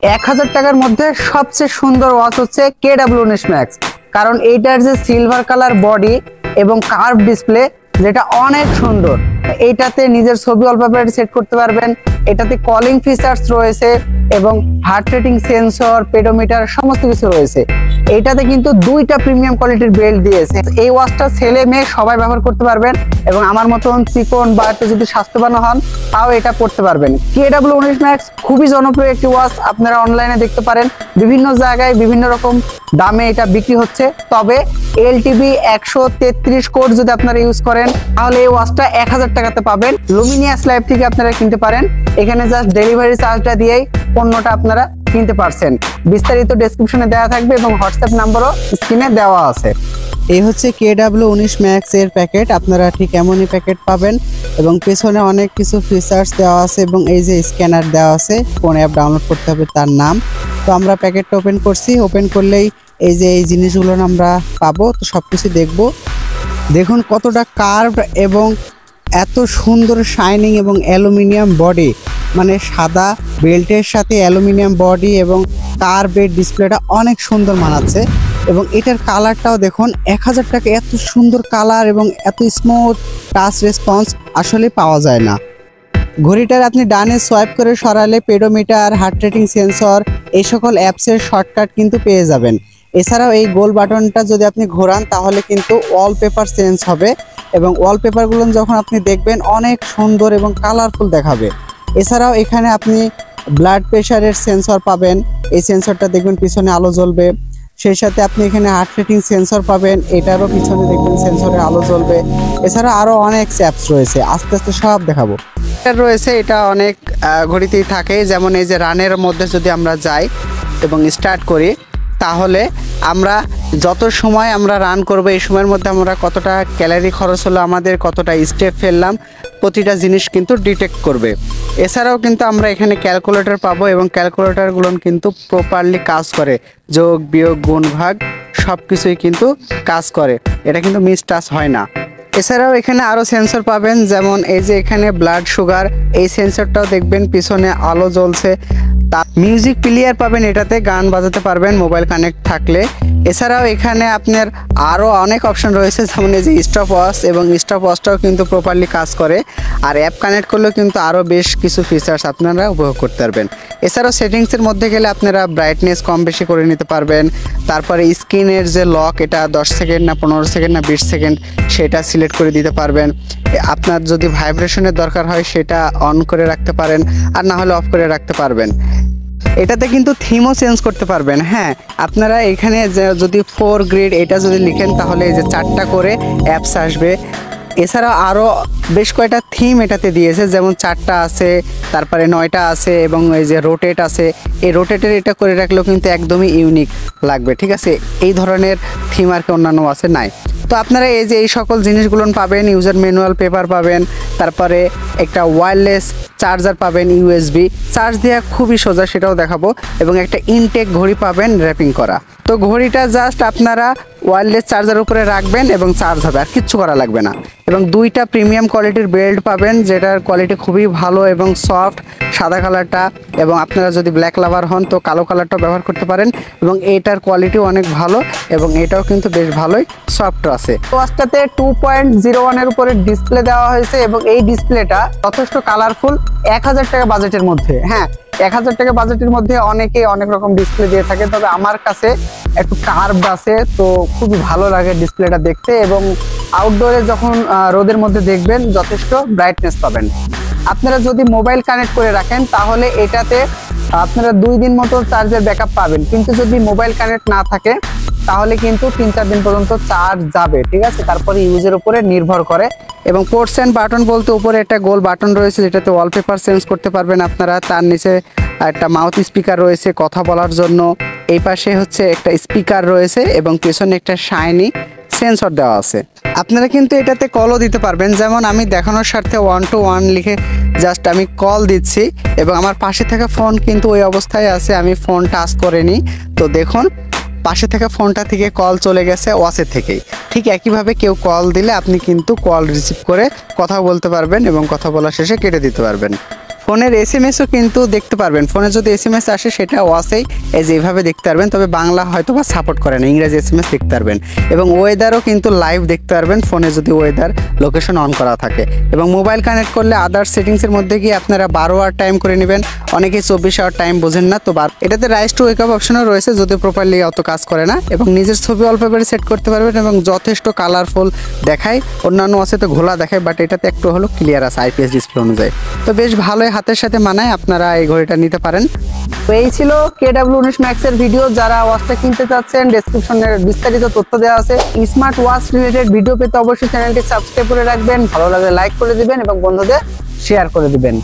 1000 টাকার মধ্যে সবচেয়ে সুন্দর ওয়াচ হচ্ছে KW19 ম্যাক্স। কারণ এইটার যে সিলভার কালার বডি এবং কার্ভ ডিসপ্লে যেটা অনেক সুন্দর। এইটাতে নিজের ছবি ওয়ালপেপার সেট করতে পারবেন। এটাতে কলিং ফিচার্স রয়েছে এবং হার্ট রেটিং সেন্সর, পেডোমিটার সমস্ত কিছু রয়েছে। এইটাতে কিন্তু দুইটা প্রিমিয়াম কোয়ালিটির বেল্ট দিয়েছে। এই ওয়াচটা ছেলে মেয়ে সবাই ব্যবহার করতে পারবেন এবং আমার মতন চিকন বা একটু যদি স্বাস্থ্যবান হন তাও এটা পড়তে পারবেন। KW19 ম্যাক্স খুবই জনপ্রিয় একটি ওয়াচ, আপনারা অনলাইনে দেখতে পারেন। বিভিন্ন জায়গায় বিভিন্ন রকম দামে এটা বিক্রি হচ্ছে। তবে LTB 133 কোড যদি আপনারা ইউজ করেন তাহলে এই ওয়াচটা 1000 টাকাতে পাবেন। লুমিনিয়াস লাইফ থেকে আপনারা কিনতে পারেন। এখানে জাস্ট ডেলিভারি চার্জটা দিয়েই পণ্যটা আপনারা কিনতে পারছেন। বিস্তারিত ডেসক্রিপশনে দেওয়া থাকবে এবং হোয়াটসঅ্যাপ নাম্বারও স্ক্রিনে দেওয়া আছে। এই হচ্ছে KW19 ম্যাক্স এর প্যাকেট। আপনারা ঠিক এমনই প্যাকেট পাবেন এবং পেছনে অনেক কিছু ফিচার্স দেওয়া আছে এবং এই যে স্ক্যানার দেওয়া আছে, কোন অ্যাপ ডাউনলোড করতে হবে তার নাম। তো আমরা প্যাকেটটা ওপেন করছি। ওপেন করলেই এই যে এই জিনিসগুলো আমরা পাবো। তো সবকিছু দেখবো। দেখুন কতটা কার্ভ এবং এত সুন্দর শাইনিং এবং অ্যালুমিনিয়াম বডি, মানে সাদা বেল্টের সাথে অ্যালুমিনিয়াম বডি এবং কার্ভের ডিসপ্লেটা অনেক সুন্দর মানাচ্ছে। এবং এটার কালারটাও দেখুন, 1000 টাকা এত সুন্দর কালার এবং এত স্মুথ টাচ রেসপন্স আসলে পাওয়া যায় না। ঘড়িটার আপনি ডানে সোয়াইপ করে সরালে পেডোমিটার, হার্ট রেটিং সেন্সর এই সকল অ্যাপসের শর্টকাট কিন্তু পেয়ে যাবেন। এছাড়াও এই গোল বাটনটা যদি আপনি ঘোরান তাহলে কিন্তু ওয়ালপেপার চেঞ্জ হবে এবং ওয়ালপেপারগুলো যখন আপনি দেখবেন অনেক সুন্দর এবং কালারফুল দেখাবে। এছাড়াও এখানে আপনি ব্লাড প্রেশারের সেন্সর পাবেন। এই সেন্সরটা দেখবেন পিছনে আলো জ্বলবে। সেই সাথে আপনি এখানে হার্ট রেটিং সেন্সর পাবেন, এটারও পিছনে দেখবেন সেন্সরে আলো জ্বলবে। এছাড়া আরও অনেক অ্যাপস রয়েছে, আস্তে আস্তে সব দেখাবো। এটা রয়েছে, এটা অনেক ঘড়িতেই থাকে। যেমন এই যে রানের মধ্যে যদি আমরা যাই এবং স্টার্ট করি তাহলে আমরা যত সময় আমরা রান করব এই সময়ের মধ্যে আমরা কতটা ক্যালোরি খরচ হলো, আমাদের কতটা স্টেপ ফেললাম, প্রতিটা জিনিস কিন্তু ডিটেক্ট করবে। এছাড়াও কিন্তু আমরা এখানে ক্যালকুলেটর পাবো এবং ক্যালকুলেটরগুলো কিন্তু প্রপারলি কাজ করে, যোগ বিয়োগ গুণ ভাগ সব কিছুই কিন্তু কাজ করে, এটা কিন্তু মিস টাচ হয় না। এছাড়াও এখানে আরও সেন্সর পাবেন, যেমন এই যে এখানে ব্লাড সুগার, এই সেন্সরটাও দেখবেন পিছনে আলো জ্বলছে। তা মিউজিক প্লেয়ার পাবেন, এটাতে গান বাজাতে পারবেন মোবাইল কানেক্ট থাকলে। এছাড়াও এখানে আপনার আরও অনেক অপশন রয়েছে, যেমন এই যে স্টপ ওয়াচ, এবং স্টপ ওয়াচটাও কিন্তু প্রপারলি কাজ করে। আর অ্যাপ কানেক্ট করলেও কিন্তু আরও বেশ কিছু ফিচার্স আপনারা উপভোগ করতে পারবেন। এছাড়াও সেটিংসের মধ্যে গেলে আপনারা ব্রাইটনেস কম বেশি করে নিতে পারবেন। তারপরে স্ক্রিনের যে লক, এটা 10 সেকেন্ড না 15 সেকেন্ড না 20 সেকেন্ড সেটা সিলেক্ট করে দিতে পারবেন। আপনার যদি ভাইব্রেশনের দরকার হয় সেটা অন করে রাখতে পারেন, আর না হলে অফ করে রাখতে পারবেন। এটাতে কিন্তু থিমও চেঞ্জ করতে পারবেন। হ্যাঁ, আপনারা এখানে যদি 4 গ্রিড এটা যদি লিখেন তাহলে এই যে 4টা করে অ্যাপস আসবে। এছাড়াও আরও বেশ কয়েকটা থিম এটাতে দিয়েছে, যেমন 4টা আছে, তারপরে 9টা আছে এবং এই যে রোটেট আছে। এই রোটেটের এটা করে রাখলেও কিন্তু একদমই ইউনিক লাগবে। ঠিক আছে, এই ধরনের থিম আর কি অন্যান্য আছে নাই। তো আপনারা এই যে এই সকল জিনিসগুলো পাবেন, ইউজার ম্যানুয়াল পেপার পাবেন, তারপরে একটা ওয়্যারলেস চার্জার পাবেন, USB চার্জ দেওয়া খুবই সোজা, সেটাও দেখাবো, এবং একটা ইনটেক ঘড়ি পাবেন র্যাপিং করা। তো ঘড়িটা জাস্ট আপনারা ওয়্যারলেস চার্জার উপরে রাখবেন এবং চার্জ হবে, আর কিচ্ছু করা লাগবে না। এবং 2টা প্রিমিয়াম কোয়ালিটির বেল্ট পাবেন, যেটার কোয়ালিটি খুবই ভালো এবং সফট, সাদা কালারটা, এবং আপনারা যদি ব্ল্যাক লাভার হন তো কালো কালারটাও ব্যবহার করতে পারেন। এবং এটার কোয়ালিটিও অনেক ভালো এবং এটাও কিন্তু বেশ ভালোই সফট আছে। ওয়াচটাতে 2.01 এর উপরে ডিসপ্লে দেওয়া হয়েছে এবং এই ডিসপ্লেটা যথেষ্ট কালারফুল 1000 টাকা বাজেটের মধ্যে। হ্যাঁ, 1000 টাকা বাজেটের মধ্যে অনেকেই অনেক রকম ডিসপ্লে দিয়ে থাকে, তবে আমার কাছে একটু কার্ভ আছে, তো খুবই ভালো লাগে ডিসপ্লেটা দেখতে। এবং আউটডোরে যখন রোদের মধ্যে দেখবেন যথেষ্ট ব্রাইটনেস পাবেন। আপনারা যদি মোবাইল কানেক্ট করে রাখেন তাহলে এটাতে আপনারা 2 দিন মতো চার্জের ব্যাকআপ পাবেন, কিন্তু যদি মোবাইল কানেক্ট না থাকে তাহলে কিন্তু 3-4 দিন পর্যন্ত চার্জ যাবে। ঠিক আছে, তারপরে ইউজের উপরে নির্ভর করে। এবং পোর্টস অ্যান্ড বাটন বলতে উপরে একটা গোল বাটন রয়েছে, যেটাতে ওয়ালপেপার চেঞ্জ করতে পারবেন আপনারা। তার নিচে একটা মাউথ স্পিকার রয়েছে কথা বলার জন্য। এই পাশে হচ্ছে একটা স্পিকার রয়েছে এবং পেছনে একটা শাইনি সেন্সর দেওয়া আছে। আপনারা কিন্তু এটাতে কলও দিতে পারবেন, যেমন আমি দেখানোর স্বার্থে 1 to 1 লিখে জাস্ট আমি কল দিচ্ছি এবং আমার পাশে থাকা ফোন কিন্তু ওই অবস্থায় আছে, আমি ফোন টাচ করিনি। তো দেখুন পাশে থাকা ফোনটা থেকে কল চলে গেছে ওয়াচের থেকেই। ঠিক একইভাবে কেউ কল দিলে আপনি কিন্তু কল রিসিভ করে কথা বলতে পারবেন এবং কথা বলা শেষে কেটে দিতে পারবেন। ফোনের এসএমএসও কিন্তু দেখতে পারবেন। ফোনে যদি এসএমএস আসে সেটা ওয়াসেই এই যে এইভাবে দেখতে পারবেন, তবে বাংলা হয়তো বা সাপোর্ট করে না, ইংরেজি এসএমএস দেখতে পারবেন। এবং ওয়েদারও কিন্তু লাইভ দেখতে পারবেন ফোনে যদি ওয়েদার লোকেশন অন করা থাকে। এবং মোবাইল কানেক্ট করলে আদার্স সেটিংসের মধ্যে গিয়ে আপনারা 12 আওয়ার টাইম করে নেবেন, অনেকেই 24 আওয়ার টাইম বোঝেন না, তো এটাতে রাইজ টু ওয়েক আপ অপশনও রয়েছে, যদি প্রপারলি অত কাজ করে না। এবং নিজের ছবি ওয়ালপেপারে সেট করতে পারবেন এবং যথেষ্ট কালারফুল দেখায়, অন্যান্য আছে তো ঘোলা দেখায়, বাট এটাতে একটু হলো ক্লিয়ার আছে আইপিএস ডিসপ্লে অনুযায়ী। তো বেশ ভালোই হাতের সাথে মানায়, আপনারা এই ঘড়িটা নিতে পারেন। তো এই ছিল KW19 Max এর ভিডিও। যারা ওয়াচটা কিনতে চাচ্ছেন ডেসক্রিপশনে বিস্তারিত তথ্য দেওয়া আছে। স্মার্ট ওয়াচ রিলেটেড ভিডিও পেতে অবশ্যই চ্যানেলটি সাবস্ক্রাইব করে রাখবেন, ভালো লাগলে লাইক করে দিবেন এবং বন্ধুদের শেয়ার করে দিবেন।